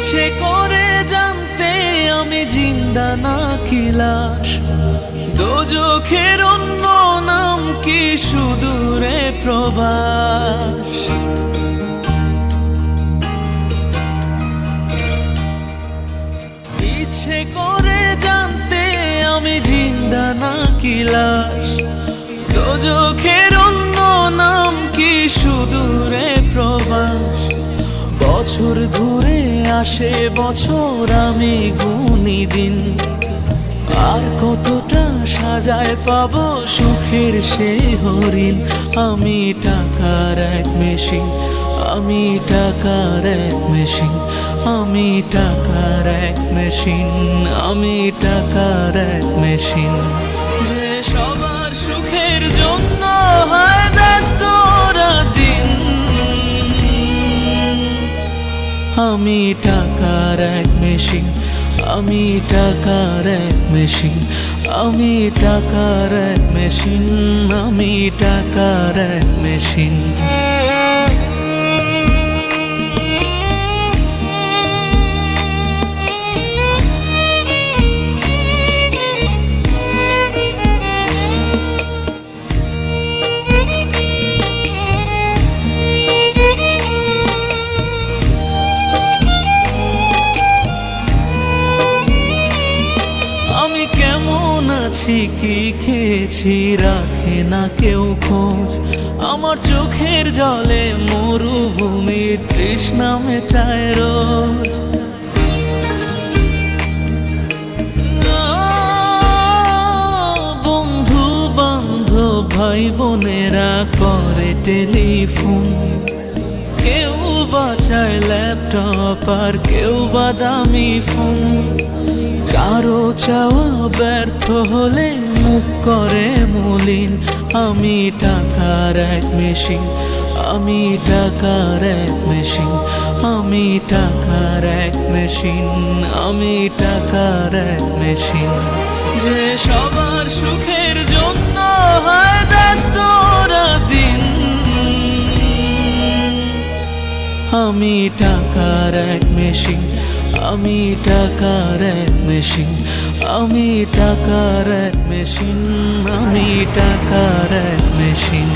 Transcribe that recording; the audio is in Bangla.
ইচ্ছে করে জানতে আমি জিন্দা নাকি লাশ, দোজখের অন্য নাম কি সুদূরে প্রবাস। ইচ্ছে করে জানতে আমি জিন্দা নাকি লাশ, দোজখের অন্য নাম কি সুদূরে প্রবাস। বছর ঘুরে আসে বছর, আমি গুনি দিন, আর কতটা সাজায় পাবো সুখের সে হরিণ। আমি টাকার এক মেশিন, আমি টাকার এক মেশিন, আমি টাকার এক মেশিন, আমি টাকার এক মেশিন। যে সবার সুখের জন্য হয় ব্যস্ত দিন, আমি টাকার এক মেশিন, আমি টাকার এক মেশিন, আমি টাকার এক মেশিন, আমি টাকার এক মেশিন। কেমন আছি কি খেয়েছি রাখে না কেউ খোঁজ, আমার চোখের জলে মরুভূমি তৃষ্ণা মেটায় রোজ। বন্ধু বান্ধব ভাই বোনেরা করে টেলিফোন, কেউ বাঁচায় ল্যাপটপ আর কেউ বাদামি ফোন। কারো চাওয়া ব্যর্থ হলে মুখ করে মলিন, আমি টাকার এক মেশিন, আমি টাকার এক মেশিন, আমি টাকার এক মেশিন, আমি টাকার এক মেশিন। যে সবার সুখের জন্য হয় ব্যস্ত দিন, আমি টাকার এক মেশিন, আমি টাকার এক মেশিন, আমি টাকার এক মেশিন, আমি টাকার এক মেশিন।